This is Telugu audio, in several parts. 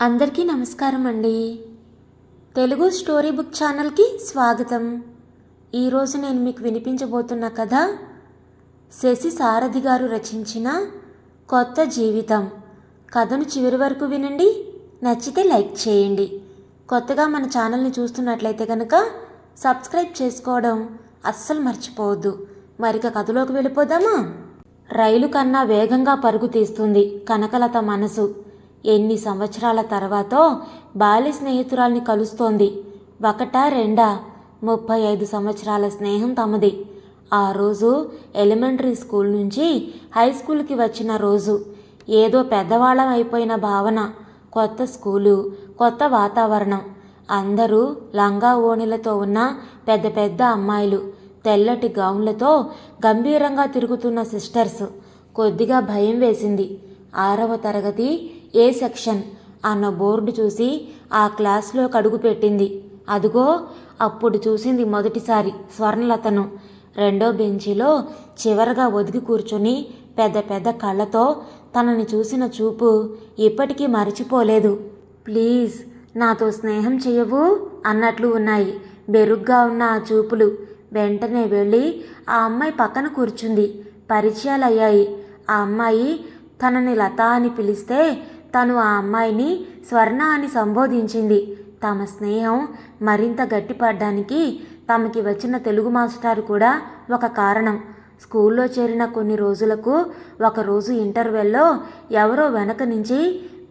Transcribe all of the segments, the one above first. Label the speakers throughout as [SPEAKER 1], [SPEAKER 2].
[SPEAKER 1] అందరికీ నమస్కారం అండి. తెలుగు స్టోరీ బుక్ ఛానల్కి స్వాగతం. ఈరోజు నేను మీకు వినిపించబోతున్న కథ శశి సారథి గారు రచించిన కొత్త జీవితం. కథను చివరి వరకు వినండి, నచ్చితే లైక్ చేయండి. కొత్తగా మన ఛానల్ని చూస్తున్నట్లయితే కనుక సబ్స్క్రైబ్ చేసుకోవడం అస్సలు మర్చిపోవద్దు. మరిక కథలోకి వెళ్ళిపోదామా? రైలు కన్నా వేగంగా పరుగు తీస్తుంది కనకలత మనసు. ఎన్ని సంవత్సరాల తర్వాతో బాల్య స్నేహితురాల్ని కలుస్తోంది. ఒకటా రెండా 35 సంవత్సరాల స్నేహం తమది. ఆ రోజు ఎలిమెంటరీ స్కూల్ నుంచి హై స్కూల్కి వచ్చిన రోజు. ఏదో పెద్దవాళ్ళం అయిపోయిన భావన. కొత్త స్కూలు, కొత్త వాతావరణం. అందరూ లంగా ఓణిలతో ఉన్న పెద్ద పెద్ద అమ్మాయిలు, తెల్లటి గౌన్లతో గంభీరంగా తిరుగుతున్న సిస్టర్స్. కొద్దిగా భయం వేసింది. 6వ తరగతి ఏ సెక్షన్ అన్న బోర్డు చూసి ఆ క్లాస్లో అడుగుపెట్టింది. అదుగో అప్పుడు చూసింది మొదటిసారి స్వర్ణలతను. రెండో బెంచిలో చివరగా ఒదిగి కూర్చొని పెద్ద పెద్ద కళ్ళతో తనని చూసిన చూపు ఇప్పటికీ మరచిపోలేదు. ప్లీజ్ నాతో స్నేహం చెయ్యవు అన్నట్లు ఉన్నాయి బెరుగ్గా ఉన్న ఆ చూపులు. వెంటనే వెళ్ళి ఆ అమ్మాయి పక్కన కూర్చుంది. పరిచయాలయ్యాయి. ఆ అమ్మాయి తనని లత అని పిలిస్తే తను ఆ అమ్మాయిని స్వర్ణ అని సంబోధించింది. తమ స్నేహం మరింత గట్టిపడ్డానికి తమకి వచ్చిన తెలుగు మాస్టారు కూడా ఒక కారణం. స్కూల్లో చేరిన కొన్ని రోజులకు ఒకరోజు ఇంటర్వెల్లో ఎవరో వెనక నుంచి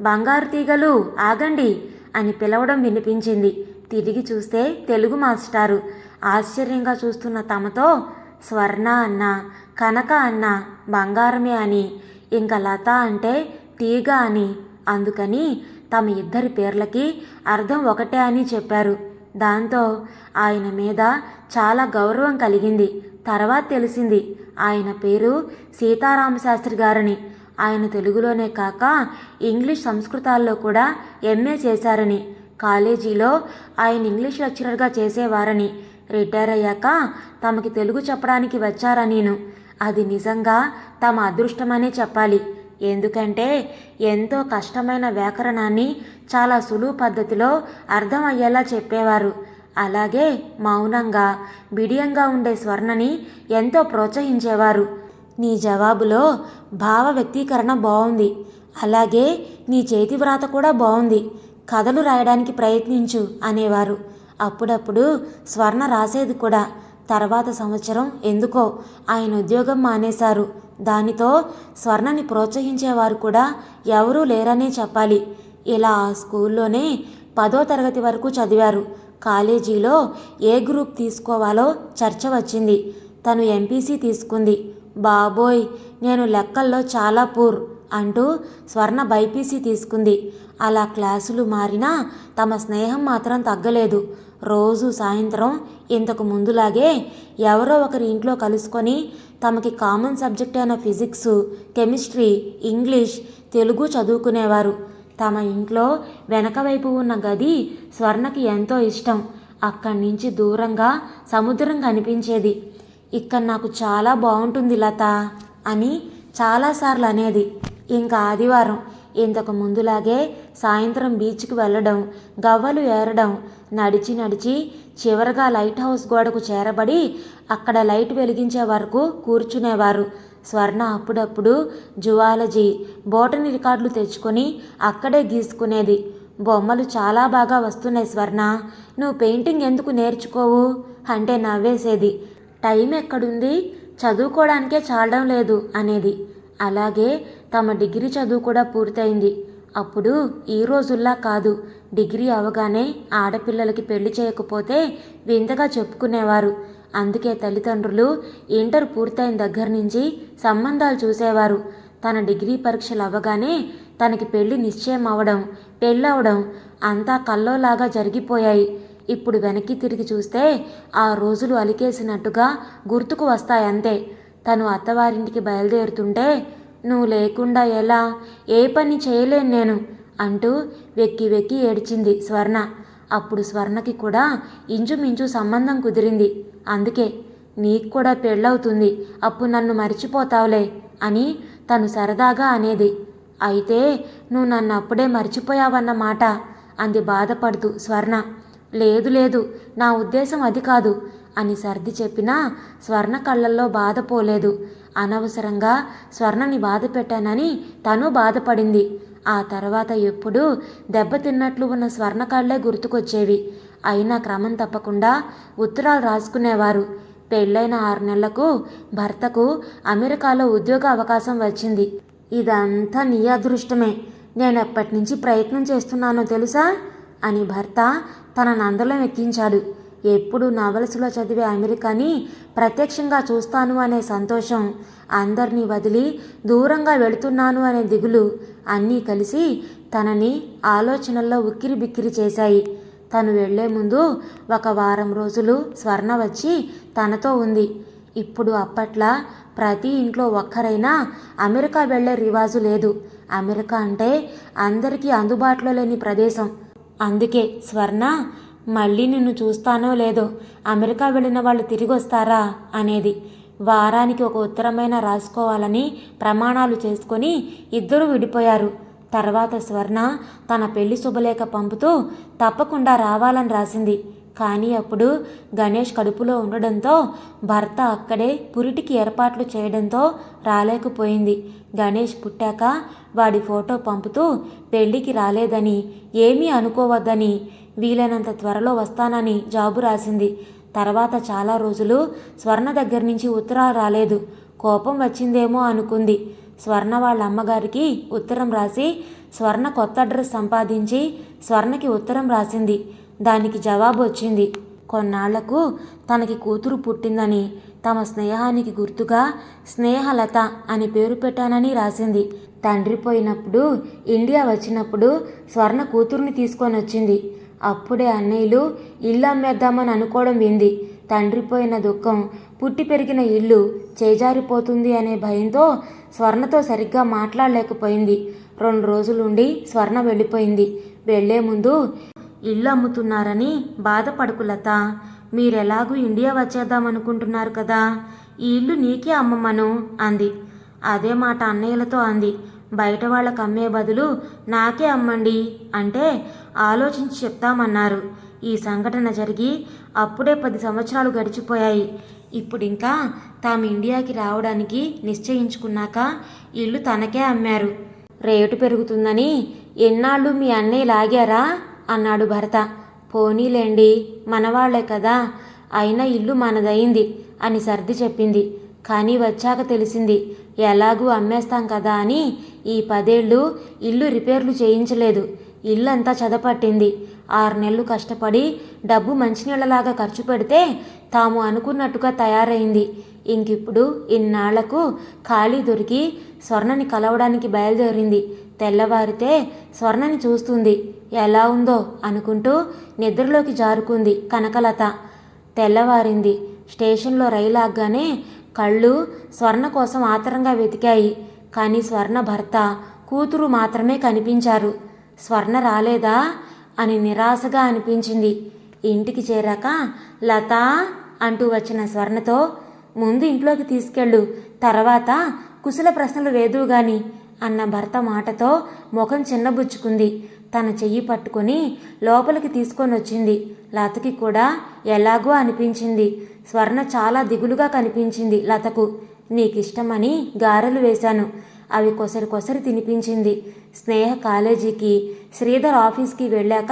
[SPEAKER 1] బంగారు తీగలు ఆగండి అని పిలవడం వినిపించింది. తిరిగి చూస్తే తెలుగు మాస్టారు. ఆశ్చర్యంగా చూస్తున్న తమతో స్వర్ణ అన్న, కనక అన్న బంగారమే అని, ఇంకా లత అంటే తీగ అని, అందుకని తమ ఇద్దరి పేర్లకి అర్థం ఒకటే అని చెప్పారు. దాంతో ఆయన మీద చాలా గౌరవం కలిగింది. తర్వాత తెలిసింది ఆయన పేరు సీతారామశాస్త్రి గారని. ఆయన తెలుగులోనే కాక ఇంగ్లీష్ సంస్కృతాల్లో కూడా ఎంఏ చేశారని. కాలేజీలో ఆయన ఇంగ్లీష్ లెక్చరర్గా చేసేవారని. రిటైర్ అయ్యాక తమకి తెలుగు చెప్పడానికి వచ్చారనీను. అది నిజంగా తమ అదృష్టమనే చెప్పాలి. ఎందుకంటే ఎంతో కష్టమైన వ్యాకరణాన్ని చాలా సులువు పద్ధతిలో అర్థమయ్యేలా చెప్పేవారు. అలాగే మౌనంగా బిడియంగా ఉండే స్వర్ణని ఎంతో ప్రోత్సహించేవారు. నీ జవాబులో భావ వ్యక్తీకరణ బాగుంది, అలాగే నీ చేతి వ్రాత కూడా బాగుంది, కథలు రాయడానికి ప్రయత్నించు అనేవారు. అప్పుడప్పుడు స్వర్ణ రాసేది కూడా. తర్వాత సంవత్సరం ఎందుకో ఆయన ఉద్యోగం మానేశారు. దానితో స్వర్ణని ప్రోత్సహించేవారు కూడా ఎవరూ లేరనే చెప్పాలి. ఇలా ఆ స్కూల్లోనే 10వ తరగతి వరకు చదివారు. కాలేజీలో ఏ గ్రూప్ తీసుకోవాలో చర్చ వచ్చింది. తను ఎంపీసీ తీసుకుంది. బాబోయ్ నేను లెక్కల్లో చాలా పూర్ అంటూ స్వర్ణ బైపీసీ తీసుకుంది. అలా క్లాసులు మారినా తమ స్నేహం మాత్రం తగ్గలేదు. రోజు సాయంత్రం ఇంతకు ముందులాగే ఎవరో ఒకరి ఇంట్లో కలుసుకొని తమకి కామన్ సబ్జెక్ట్ అయిన ఫిజిక్స్, కెమిస్ట్రీ, ఇంగ్లీష్, తెలుగు చదువుకునేవారు. తమ ఇంట్లో వెనక వైపు ఉన్న గది స్వర్ణకి ఎంతో ఇష్టం. అక్కడి నుంచి దూరంగా సముద్రం కనిపించేది. ఇక్కడ నాకు చాలా బాగుంటుంది లత అని చాలాసార్లు అనేది. ఇంకా ఆదివారం ఇంతకు ముందులాగే సాయంత్రం బీచ్కి వెళ్ళడం, గవ్వలు ఏరడం, నడిచి నడిచి చివరగా లైట్ హౌస్ గోడకు చేరబడి అక్కడ లైట్ వెలిగించే వరకు కూర్చునేవారు. స్వర్ణ అప్పుడప్పుడు జువాలజీ, బోటనీ రికార్డులు తెచ్చుకొని అక్కడే గీసుకునేది. బొమ్మలు చాలా బాగా వస్తున్నాయి స్వర్ణ, నువ్వు పెయింటింగ్ ఎందుకు నేర్చుకోవు అంటే నవ్వేసేది. టైం ఎక్కడుంది, చదువుకోవడానికే చాలడం లేదు అనేది. అలాగే తమ డిగ్రీ చదువు కూడా పూర్తయింది. అప్పుడు ఈ రోజుల్లా కాదు. డిగ్రీ అవగానే ఆడపిల్లలకి పెళ్లి చేయకపోతే వింతగా చెప్పుకునేవారు. అందుకే తల్లిదండ్రులు ఇంటర్ పూర్తయిన దగ్గర నుంచి సంబంధాలు చూసేవారు. తన డిగ్రీ పరీక్షలు అవ్వగానే తనకి పెళ్లి నిశ్చయం అవ్వడం, పెళ్ళవడం అంతా కల్లోలాగా జరిగిపోయాయి. ఇప్పుడు వెనక్కి తిరిగి చూస్తే ఆ రోజులు అలికేసినట్టుగా గుర్తుకు వస్తాయంతే. తను అత్తవారింటికి బయలుదేరుతుంటే నువ్వు లేకుండా ఎలా, ఏ పని చేయలేను నేను అంటూ వెక్కి వెక్కి ఏడ్చింది స్వర్ణ. అప్పుడు స్వర్ణకి కూడా ఇంచుమించు సంబంధం కుదిరింది. అందుకే నీకు కూడా పెళ్ళవుతుంది, అప్పుడు నన్ను మర్చిపోతావులే అని తను సరదాగా అనేది. అయితే నువ్వు నన్ను అప్పుడే మర్చిపోయావన్నమాట అంది బాధపడుతూ స్వర్ణ. లేదు లేదు, నా ఉద్దేశం అది కాదు అని సర్ది చెప్పినా స్వర్ణ కళ్ళల్లో బాధ పోలేదు. అనవసరంగా స్వర్ణని బాధ పెట్టానని తను బాధపడింది. ఆ తర్వాత ఎప్పుడూ దెబ్బతిన్నట్లు ఉన్న స్వర్ణ కళ్ళే గుర్తుకొచ్చేవి. అయినా క్రమం తప్పకుండా ఉత్తరాలు రాసుకునేవారు. పెళ్ళైన 6 నెలలకు భర్తకు అమెరికాలో ఉద్యోగ అవకాశం వచ్చింది. ఇదంతా నీ అదృష్టమే, నేనెప్పటి నుంచి ప్రయత్నం చేస్తున్నానో తెలుసా అని భర్త తన నందలం ఎక్కించాడు. ఎప్పుడు నవలసులో చదివే అమెరికాని ప్రత్యక్షంగా చూస్తాను అనే సంతోషం, అందరినీ వదిలి దూరంగా వెళుతున్నాను అనే దిగులు అన్నీ కలిసి తనని ఆలోచనల్లో ఉక్కిరి బిక్కిరి చేశాయి. తను వెళ్లే ముందు 1 వారం రోజులు స్వర్ణ వచ్చి తనతో ఉంది. ఇప్పుడు అప్పట్లా ప్రతి ఇంట్లో ఒక్కరైనా అమెరికా వెళ్లే రివాజు లేదు. అమెరికా అంటే అందరికీ అందుబాటులో లేని ప్రదేశం. అందుకే స్వర్ణ, మళ్ళీ నిన్ను చూస్తానో లేదో, అమెరికా వెళ్ళిన వాళ్ళు తిరిగి వస్తారా అనేది. వారానికి 1 ఉత్తరమైనా రాసుకోవాలని ప్రమాణాలు చేసుకొని ఇద్దరూ విడిపోయారు. తర్వాత స్వర్ణ తన పెళ్లి శుభలేఖ పంపుతూ తప్పకుండా రావాలని రాసింది. కానీ అప్పుడు గణేష్ కడుపులో ఉండడంతో భర్త అక్కడే పురిటికి ఏర్పాట్లు చేయడంతో రాలేకపోయింది. గణేష్ పుట్టాక వాడి ఫోటో పంపుతూ పెళ్లికి రాలేదని, ఏమీ అనుకోవద్దని, వీలైనంత త్వరలో వస్తానని జాబు రాసింది. తర్వాత చాలా రోజులు స్వర్ణ దగ్గర నుంచి ఉత్తరాలు రాలేదు. కోపం వచ్చిందేమో అనుకుంది. స్వర్ణ వాళ్ళ అమ్మగారికి ఉత్తరం రాసి స్వర్ణ కొత్త అడ్రస్ సంపాదించి స్వర్ణకి ఉత్తరం రాసింది. దానికి జవాబు వచ్చింది. కొన్నాళ్లకు తనకి కూతురు పుట్టిందని, తమ స్నేహానికి గుర్తుగా స్నేహలత అని పేరు పెట్టానని రాసింది. తండ్రి పోయినప్పుడు ఇండియా వచ్చినప్పుడు స్వర్ణ కూతుర్ని తీసుకొని వచ్చింది. అప్పుడే అన్నయ్యలు ఇల్లు అమ్మేద్దామని అనుకోవడం వింది. తండ్రి పోయిన దుఃఖం, పుట్టి పెరిగిన ఇల్లు చేజారిపోతుంది అనే భయంతో స్వర్ణతో సరిగ్గా మాట్లాడలేకపోయింది. 2 రోజులుండి స్వర్ణ వెళ్ళిపోయింది. వెళ్లే ముందు, ఇల్లు అమ్ముతున్నారని బాధపడకు లత, మీరెలాగూ ఇండియా వచ్చేద్దామనుకుంటున్నారు కదా, ఈ ఇల్లు నీకే అమ్మమ్మను అంది. అదే మాట అన్నయ్యలతో అంది. బయట వాళ్ళకు అమ్మే బదులు నాకే అమ్మండి అంటే ఆలోచించి చెప్తామన్నారు. ఈ సంఘటన జరిగి అప్పుడే 10 సంవత్సరాలు గడిచిపోయాయి. ఇప్పుడింకా తాము ఇండియాకి రావడానికి నిశ్చయించుకున్నాక ఇల్లు తనకే అమ్మారు. రేటు పెరుగుతుందని ఎన్నాళ్ళు మీ అన్నయ్య లాగారా అన్నాడు భర్త. పోనీలేండి, మనవాళ్లే కదా, అయినా ఇల్లు మనదయింది అని సర్ది చెప్పింది. కానీ వచ్చాక తెలిసింది, ఎలాగూ అమ్మేస్తాం కదా అని ఈ 10 ఏళ్ళు ఇల్లు రిపేర్లు చేయించలేదు. ఇల్లంతా చదపట్టింది. 6 నెలలు కష్టపడి డబ్బు మంచినీళ్లలాగా ఖర్చు పెడితే తాము అనుకున్నట్టుగా తయారైంది. ఇంకిప్పుడు ఇన్నాళ్లకు ఖాళీ దొరికి స్వర్ణని కలవడానికి బయలుదేరింది. తెల్లవారితే స్వర్ణని చూస్తుంది. ఎలా ఉందో అనుకుంటూ నిద్రలోకి జారుకుంది కనకలత. తెల్లవారింది. స్టేషన్లో రైలు ఆగ్గానే కళ్ళు స్వర్ణ కోసం ఆతరంగా వెతికాయి. కానీ స్వర్ణ భర్త, కూతురు మాత్రమే కనిపించారు. స్వర్ణ రాలేదా అని నిరాశగా అనిపించింది. ఇంటికి చేరాక లత అంటూ వచ్చిన స్వర్ణతో, ముందు ఇంట్లోకి తీసుకెళ్ళు, తర్వాత కుశల ప్రశ్నలు వేదువుగాని అన్న భర్త మాటతో ముఖం చిన్నబుచ్చుకుంది. తన చెయ్యి పట్టుకొని లోపలికి తీసుకొని వచ్చింది. లతకి కూడా ఎలాగో అనిపించింది. స్వర్ణ చాలా దిగులుగా కనిపించింది లతకు. నీకిష్టమని గారెలు వేశాను, అవి కొసరి కొసరి తినిపించింది. స్నేహ కాలేజీకి, శ్రీధర్ ఆఫీస్కి వెళ్ళాక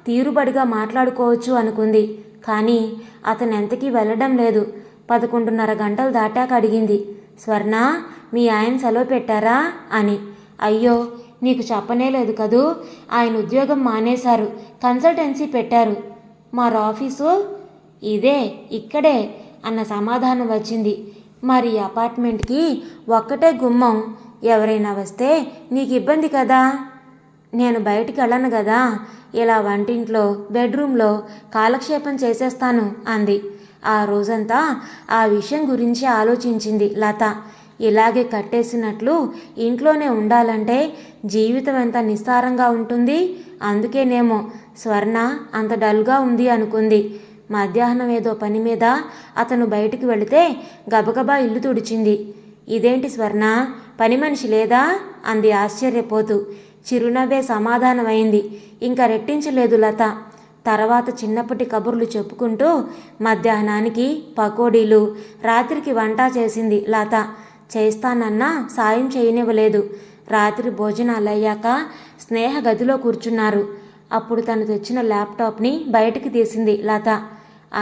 [SPEAKER 1] తీరుబడిగా మాట్లాడుకోవచ్చు అనుకుంది. కానీ అతను ఎంతకీ వెళ్ళడం లేదు. 11:30 గంటలు దాటాక అడిగింది, స్వర్ణ, మీ ఆయన సెలవు పెట్టారా అని. అయ్యో, నీకు చెప్పనేలేదు కదూ, ఆయన ఉద్యోగం మానేశారు, కన్సల్టెన్సీ పెట్టారు. మరో ఆఫీసు ఇదే, ఇక్కడే అన్న సమాధానం వచ్చింది. మరి అపార్ట్మెంట్కి ఒక్కటే గుమ్మం, ఎవరైనా వస్తే నీకు ఇబ్బంది కదా. నేను బయటికి వెళ్ళను కదా, ఇలా వంటింట్లో, బెడ్రూమ్లో కాలక్షేపం చేసేస్తాను అంది. ఆ రోజంతా ఆ విషయం గురించి ఆలోచించింది లత. ఇలాగే కట్టేసినట్లు ఇంట్లోనే ఉండాలంటే జీవితం ఎంత నిస్సారంగా ఉంటుంది. అందుకేనేమో స్వర్ణ అంత డల్గా ఉంది అనుకుంది. మధ్యాహ్నం ఏదో పని మీద అతను బయటికి వెళితే గబగబా ఇల్లు తుడిచింది. ఇదేంటి స్వర్ణ, పని మనిషి లేదా అంది ఆశ్చర్యపోతూ. చిరునవ్వే సమాధానమైంది. ఇంకా రెట్టించలేదు లత. తర్వాత చిన్నప్పటి కబుర్లు చెప్పుకుంటూ మధ్యాహ్నానికి పకోడీలు, రాత్రికి వంట చేసింది లత. చేస్తానన్నా సాయం చేయనివ్వలేదు. రాత్రి భోజనాలయ్యాక స్నేహ గదిలో కూర్చున్నారు. అప్పుడు తను తెచ్చిన ల్యాప్టాప్ని బయటికి తీసింది లత.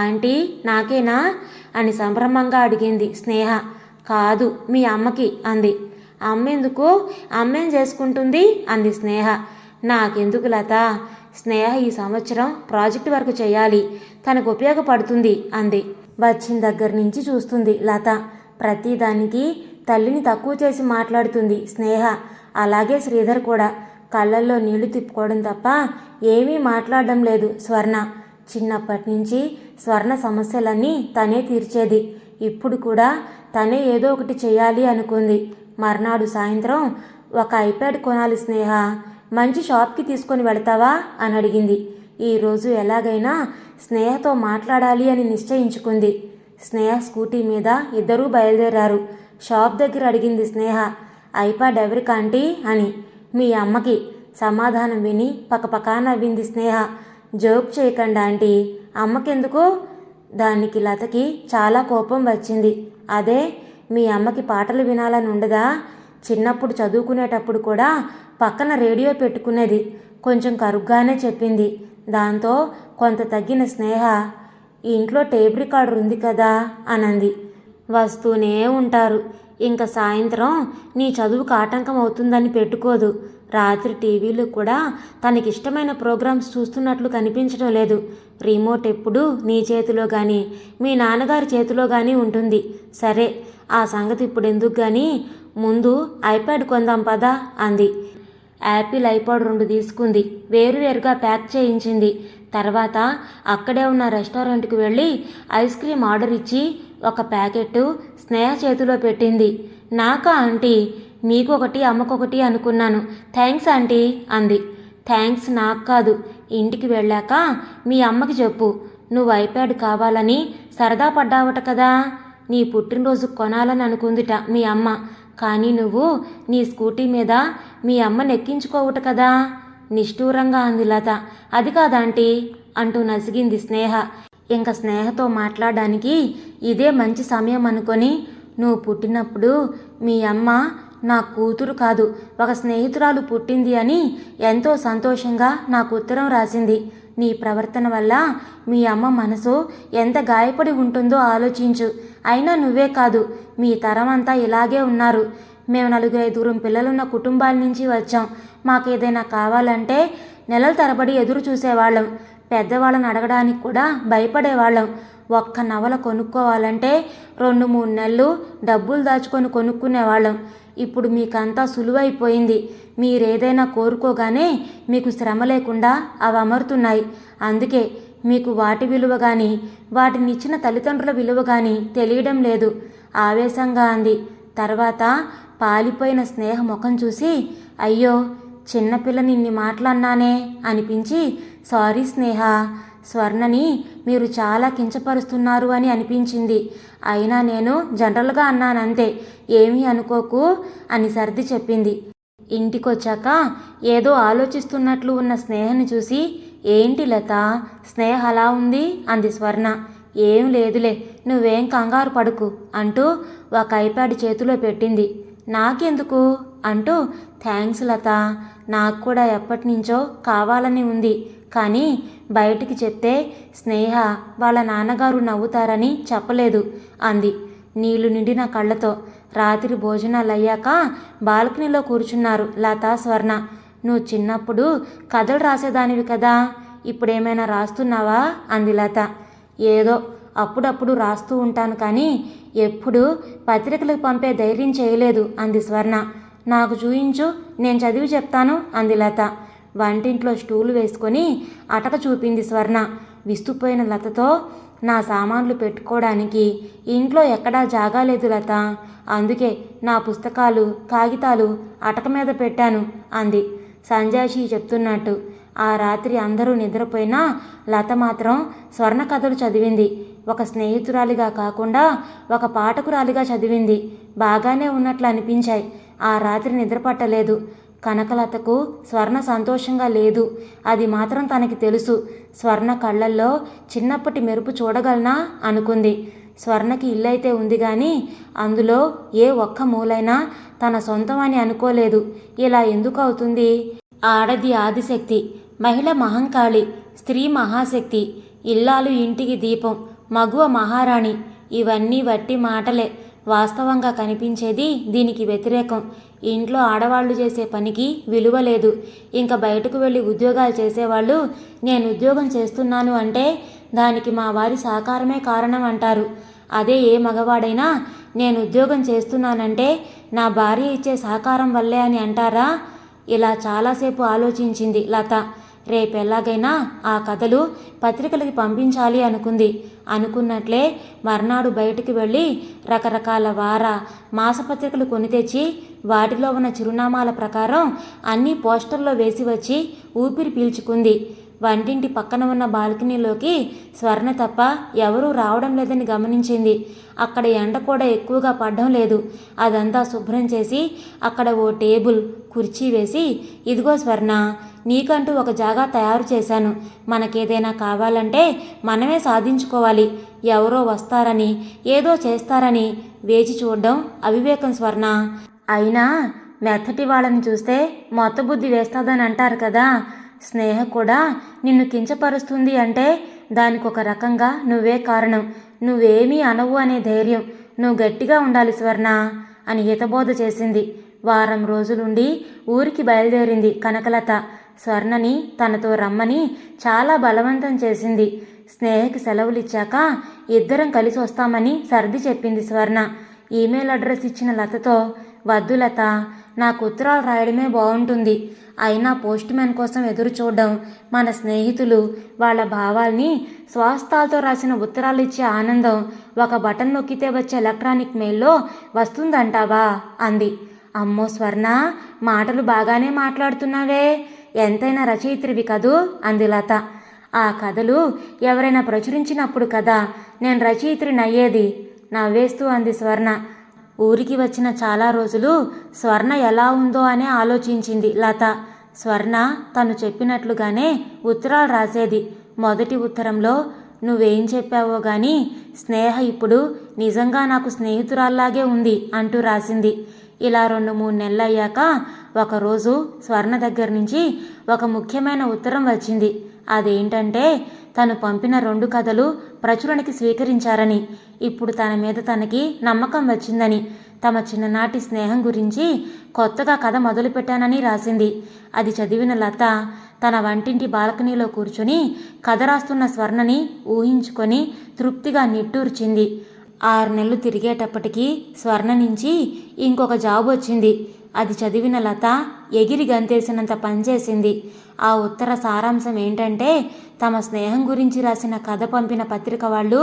[SPEAKER 1] ఆంటీ, నాకేనా అని సంభ్రమంగా అడిగింది స్నేహ. కాదు, మీ అమ్మకి అంది. అమ్మెందుకు? అమ్మేం చేసుకుంటుంది అంది స్నేహ. నాకెందుకు లత, స్నేహ ఈ సంవత్సరం ప్రాజెక్టు వర్క్ చేయాలి, తనకు ఉపయోగపడుతుంది అంది. వచ్చిన దగ్గర నుంచి చూస్తుంది లత. ప్రతిదానికి తల్లిని తక్కువ చేసి మాట్లాడుతుంది స్నేహ. అలాగే శ్రీధర్ కూడా. కళ్ళల్లో నీళ్లు తిప్పుకోవడం తప్ప ఏమీ మాట్లాడడం లేదు స్వర్ణ. చిన్నప్పటి నుంచి స్వర్ణ సమస్యలన్నీ తనే తీర్చేది. ఇప్పుడు కూడా తనే ఏదో ఒకటి చేయాలి అనుకుంది. మర్నాడు సాయంత్రం ఒక ఐప్యాడ్ కొనాలి స్నేహ, మంచి షాప్కి తీసుకొని వెళతావా అని అడిగింది. ఈరోజు ఎలాగైనా స్నేహతో మాట్లాడాలి అని నిశ్చయించుకుంది. స్నేహ స్కూటీ మీద ఇద్దరూ బయలుదేరారు. షాప్ దగ్గర అడిగింది స్నేహ, ఐప్యాడ్ ఎవరికాంటీ అని. మీ అమ్మకి సమాధానం విని పకపకా నవ్వింది స్నేహ. జోక్ చేయకండి ఆంటీ, అమ్మకెందుకు? దానికి లతకి చాలా కోపం వచ్చింది. అదే, మీ అమ్మకి పాటలు వినాలని ఉండదా? చిన్నప్పుడు చదువుకునేటప్పుడు కూడా పక్కన రేడియో పెట్టుకునేది. కొంచెం కరుగ్గానే చెప్పింది. దాంతో కొంత తగ్గిన స్నేహ, ఈ ఇంట్లో టేప్ రికార్డర్ ఉంది కదా అనంది. వస్తూనే ఉంటారు. ఇంకా సాయంత్రం నీ చదువుకు ఆటంకం అవుతుందని పెట్టుకోదు. రాత్రి టీవీలో కూడా తనకిష్టమైన ప్రోగ్రామ్స్ చూస్తున్నట్లు కనిపించడం లేదు. రిమోట్ ఎప్పుడు నీ చేతిలో కానీ మీ నాన్నగారి చేతిలో కానీ ఉంటుంది. సరే, ఆ సంగతి ఇప్పుడు ఎందుకు కానీ ముందు ఐప్యాడ్ కొందాం పదా అంది. యాపిల్ ఐపాడ్ 2 తీసుకుంది. వేరువేరుగా ప్యాక్ చేయించింది. తర్వాత అక్కడే ఉన్న రెస్టారెంట్కి వెళ్ళి ఐస్ క్రీమ్ ఆర్డర్ ఇచ్చి ఒక ప్యాకెట్ స్నేహ చేతిలో పెట్టింది. నాకా ఆంటీ? మీకొకటి అమ్మకొకటి అనుకున్నాను. థ్యాంక్స్ ఆంటీ అంది. థ్యాంక్స్ నాకు కాదు, ఇంటికి వెళ్ళాక మీ అమ్మకి చెప్పు. నువ్వు ఐప్యాడ్ కావాలని సరదా పడ్డావట కదా. నీ పుట్టినరోజు కొనాలని అనుకుందిట మీ అమ్మ. కానీ నువ్వు నీ స్కూటీ మీద మీ అమ్మని ఎక్కించుకోవుట కదా. నిష్ఠూరంగా అంది లత. అది కాదాంటీ అంటూ నసిగింది స్నేహ. ఇంక స్నేహతో మాట్లాడడానికి ఇదే మంచి సమయం అనుకొని, నువ్వు పుట్టినప్పుడు మీ అమ్మ నా కూతురు కాదు, ఒక స్నేహితురాలు పుట్టింది అని ఎంతో సంతోషంగా నాకు ఉత్తరం రాసింది. నీ ప్రవర్తన వల్ల మీ అమ్మ మనసు ఎంత గాయపడి ఉంటుందో ఆలోచించు. అయినా నువ్వే కాదు, మీ తరం అంతా ఇలాగే ఉన్నారు. మేము 4-5 పిల్లలున్న కుటుంబాల నుంచి వచ్చాం. మాకేదైనా కావాలంటే నెలల తరబడి ఎదురు చూసేవాళ్ళం. పెద్దవాళ్ళని అడగడానికి కూడా భయపడేవాళ్ళం. ఒక్క నవల కొనుక్కోవాలంటే 2-3 నెలలు డబ్బులు దాచుకొని కొనుక్కునేవాళ్ళం. ఇప్పుడు మీకంతా సులువైపోయింది. మీరేదైనా కోరుకోగానే మీకు శ్రమ లేకుండా అవి అమరుతున్నాయి. అందుకే మీకు వాటి విలువ కానీ వాటినిచ్చిన తల్లిదండ్రుల విలువ కానీ తెలియడం లేదు ఆవేశంగా అంది. తర్వాత పాలిపోయిన స్నేహ ముఖం చూసి, అయ్యో చిన్నపిల్లని ఇన్ని మాటలన్నానే అనిపించి, సారీ స్నేహ, స్వర్ణని మీరు చాలా కించపరుస్తున్నారు అని అనిపించింది. అయినా నేను జనరల్గా అన్నానంతే, ఏమీ అనుకోకు అని సర్ది చెప్పింది. ఇంటికొచ్చాక ఏదో ఆలోచిస్తున్నట్లు ఉన్న స్నేహని చూసి, ఏంటి లత, స్నేహ అలా ఉంది అంది స్వర్ణ. ఏం లేదులే, నువ్వేం కంగారు పడుకు అంటూ ఒక ఐప్యాడ్ చేతిలో పెట్టింది. నాకెందుకు అంటూ, థ్యాంక్స్ లత, నాకు కూడా ఎప్పటినుంచో కావాలని ఉంది. కానీ బయటికి చెప్తే స్నేహ వాళ్ళ నాన్నగారు నవ్వుతారని చెప్పలేదు అంది నీళ్లు నిండిన కళ్ళతో. రాత్రి భోజనాలయ్యాక బాల్కనీలో కూర్చున్నారు లత, స్వర్ణ. నువ్వు చిన్నప్పుడు కథలు రాసేదానివి కదా, ఇప్పుడేమైనా రాస్తున్నావా అంది లత. ఏదో అప్పుడప్పుడు రాస్తూ ఉంటాను కానీ ఎప్పుడు పత్రికలకు పంపే ధైర్యం చేయలేదు అంది స్వర్ణ. నాకు చూయించు, నేను చదివి చెప్తాను అంది లత. వంటింట్లో స్టూలు వేసుకొని అటక చూపింది స్వర్ణ. విస్తుపోయిన లతతో, నా సామాన్లు పెట్టుకోవడానికి ఇంట్లో ఎక్కడా జాగా లేదు లత, అందుకే నా పుస్తకాలు కాగితాలు అటక మీద పెట్టాను అంది సంజాషి చెప్తున్నట్టు. ఆ రాత్రి అందరూ నిద్రపోయినా లత మాత్రం స్వర్ణ కథలు చదివింది. ఒక స్నేహితురాలిగా కాకుండా ఒక పాఠకురాలిగా చదివింది. బాగానే ఉన్నట్లు అనిపించాయి. ఆ రాత్రి నిద్రపట్టలేదు. కనకలతకు స్వర్ణ సంతోషంగా లేదు. అది మాత్రం తనకి తెలుసు. స్వర్ణ కళ్ళల్లో చిన్నప్పటి మెరుపు చూడగలనా అనుకుంది. స్వర్ణకి ఇల్లైతే ఉంది కానీ అందులో ఏ ఒక్క మూలైనా తన సొంతం అని అనుకోలేదు. ఇలా ఎందుకు అవుతుంది? ఆడది ఆదిశక్తి, మహిళ మహంకాళి, స్త్రీ మహాశక్తి, ఇల్లాలు ఇంటికి దీపం, మగువ మహారాణి. ఇవన్నీ వట్టి మాటలే. వాస్తవంగా కనిపించేది దీనికి వ్యతిరేకం. ఇంట్లో ఆడవాళ్లు చేసే పనికి విలువ లేదు. ఇంకా బయటకు వెళ్ళి ఉద్యోగాలు చేసేవాళ్ళు నేను ఉద్యోగం చేస్తున్నాను అంటే దానికి మా వారి సహకారమే కారణం అంటారు. అదే ఏ మగవాడైనా నేను ఉద్యోగం చేస్తున్నానంటే నా భార్య ఇచ్చే సహకారం వల్లే అని అంటారా? ఇలా చాలాసేపు ఆలోచించింది లత. రేపెలాగైనా ఆ కథలు పత్రికలకి పంపించాలి అనుకుంది. అనుకున్నట్లే మర్నాడు బయటికి వెళ్ళి రకరకాల మాసపత్రికలు కొని తెచ్చి వాటిలో ఉన్న చిరునామాల ప్రకారం అన్నీ పోస్టర్లో వేసి వచ్చి ఊపిరి పీల్చుకుంది. వంటింటి పక్కన ఉన్న బాల్కనీలోకి స్వర్ణ తప్ప ఎవరూ రావడం లేదని గమనించింది. అక్కడ ఎండ కూడా ఎక్కువగా పడడం లేదు. అదంతా శుభ్రం చేసి అక్కడ ఓ టేబుల్, కుర్చీ వేసి, ఇదిగో స్వర్ణ, నీకంటూ ఒక జాగా తయారు చేశాను. మనకేదైనా కావాలంటే మనమే సాధించుకోవాలి. ఎవరో వస్తారని, ఏదో చేస్తారని వేచి చూడడం అవివేకం స్వర్ణ. అయినా మెత్తటి వాళ్ళని చూస్తే మొత్తబుద్ధి వేస్తుందని అంటారు కదా. స్నేహ కూడా నిన్ను కించపరుస్తుంది అంటే దానికి ఒక రకంగా నువ్వే కారణం. నువ్వేమీ అనవు అనే ధైర్యం. నువ్వు గట్టిగా ఉండాలి స్వర్ణ అని హితబోధ చేసింది. వారం రోజులుండి ఊరికి బయలుదేరింది కనకలత. స్వర్ణని తనతో రమ్మని చాలా బలవంతం చేసింది. స్నేహకి సెలవులిచ్చాక ఇద్దరం కలిసి వస్తామని సర్ది చెప్పింది స్వర్ణ. ఈమెయిల్ అడ్రస్ ఇచ్చిన లతతో, వద్దు లత, నాకు ఉత్తరాలు రాయడమే బాగుంటుంది. అయినా పోస్ట్ మ్యాన్ కోసం ఎదురు చూడడం, మన స్నేహితులు వాళ్ళ భావాల్ని స్వాస్థాలతో రాసిన ఉత్తరాలు ఇచ్చే ఆనందం ఒక బటన్ నొక్కితే వచ్చే ఎలక్ట్రానిక్ మెయిల్లో వస్తుందంటావా అంది. అమ్మో స్వర్ణ, మాటలు బాగానే మాట్లాడుతున్నావే, ఎంతైనా రచయిత్రివి కదూ అంది లత. ఆ కథలు ఎవరైనా ప్రచురించినప్పుడు కదా నేను రచయిత్రిని అయ్యేది నవ్వేస్తూ అంది స్వర్ణ. ఊరికి వచ్చిన చాలా రోజులు స్వర్ణ ఎలా ఉందో అనే ఆలోచించింది లత. స్వర్ణ తను చెప్పినట్లుగానే ఉత్తరాలు రాసేది. మొదటి ఉత్తరంలో, నువ్వేం చెప్పావో గాని స్నేహ ఇప్పుడు నిజంగా నాకు స్నేహితురాల్లాగే ఉంది అంటూ రాసింది. ఇలా 2-3 నెలలయ్యాక ఒకరోజు స్వర్ణ దగ్గర నుంచి ఒక ముఖ్యమైన ఉత్తరం వచ్చింది. అదేంటంటే తను పంపిన 2 కథలు ప్రచురణకి స్వీకరించారని, ఇప్పుడు తన మీద తనకి నమ్మకం వచ్చిందని, తమ చిన్ననాటి స్నేహం గురించి కొత్తగా కథ మొదలుపెట్టానని రాసింది. అది చదివిన లత తన వంటింటి బాల్కనీలో కూర్చుని కథ రాస్తున్న స్వర్ణని ఊహించుకొని తృప్తిగా నిట్టూర్చింది. 6 నెలలు తిరిగేటప్పటికీ స్వర్ణ నుంచి ఇంకొక జాబ్ వచ్చింది. అది చదివిన లత ఎగిరి గంతేసినంత పనిచేసింది. ఆ ఉత్తర సారాంశం ఏంటంటే తమ స్నేహం గురించి రాసిన కథ పంపిన పత్రిక వాళ్ళు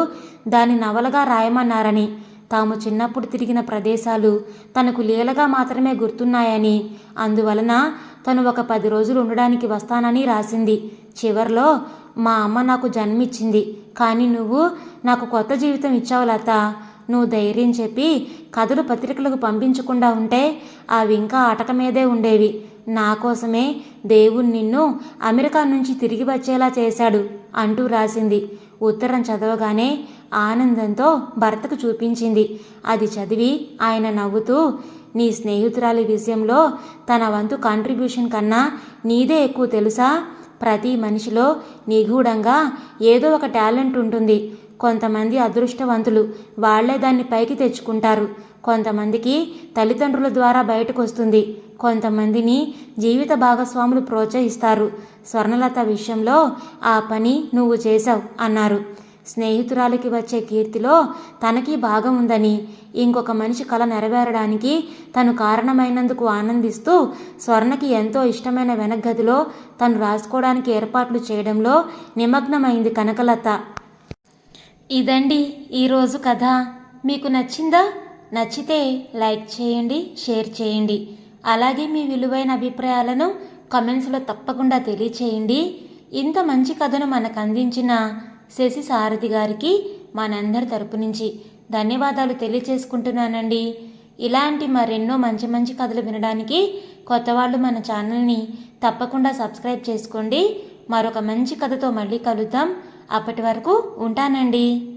[SPEAKER 1] దాని నవలగా రాయమన్నారని, తాము చిన్నప్పుడు తిరిగిన ప్రదేశాలు తనకు లీలగా మాత్రమే గుర్తున్నాయని, అందువలన తను ఒక 10 రోజులు ఉండడానికి వస్తానని రాసింది. చివర్లో, మా అమ్మ నాకు జన్మిచ్చింది, కానీ నువ్వు నాకు కొత్త జీవితం ఇచ్చావు లత. నువ్వు ధైర్యం చెప్పి కథలు పత్రికలకు పంపించకుండా ఉంటే అవి ఇంకా అటక మీదే ఉండేవి. నా కోసమే దేవుడు నిన్ను అమెరికా నుంచి తిరిగి వచ్చేలా చేశాడు అంటూ రాసింది. ఉత్తరం చదవగానే ఆనందంతో భర్తకు చూపించింది. అది చదివి ఆయన నవ్వుతూ, నీ స్నేహితురాలి విషయంలో తన వంతు కాంట్రిబ్యూషన్ కన్నా నీదే ఎక్కువ తెలుసా? ప్రతి మనిషిలో నిగూఢంగా ఏదో ఒక టాలెంట్ ఉంటుంది. కొంతమంది అదృష్టవంతులు, వాళ్లే దాన్ని పైకి తెచ్చుకుంటారు. కొంతమందికి తల్లిదండ్రుల ద్వారా బయటకు వస్తుంది. కొంతమందిని జీవిత భాగస్వాములు ప్రోత్సహిస్తారు. స్వర్ణలత విషయంలో ఆ పని నువ్వు చేశావు అన్నారు. స్నేహితురాలికి వచ్చే కీర్తిలో తనకి భాగం ఉందని, ఇంకొక మనిషి కల నెరవేరడానికి తను కారణమైనందుకు ఆనందిస్తూ స్వర్ణకి ఎంతో ఇష్టమైన వెనగదిలో తను రాసుకోవడానికి ఏర్పాట్లు చేయడంలో నిమగ్నమైంది కనకలత. ఇదండి ఈరోజు కథ. మీకు నచ్చిందా? నచ్చితే లైక్ చేయండి, షేర్ చేయండి. అలాగే మీ విలువైన అభిప్రాయాలను కమెంట్స్లో తప్పకుండా తెలియచేయండి. ఇంత మంచి కథను మనకు అందించిన శశి సారథి గారికి మనందరి తరపు నుంచి ధన్యవాదాలు తెలియచేసుకుంటున్నానండి. ఇలాంటి మరెన్నో మంచి మంచి కథలు వినడానికి కొత్త వాళ్ళు మన ఛానల్ని తప్పకుండా సబ్స్క్రైబ్ చేసుకోండి. మరొక మంచి కథతో మళ్ళీ కలుద్దాం. అప్పటి వరకు ఉంటానండి.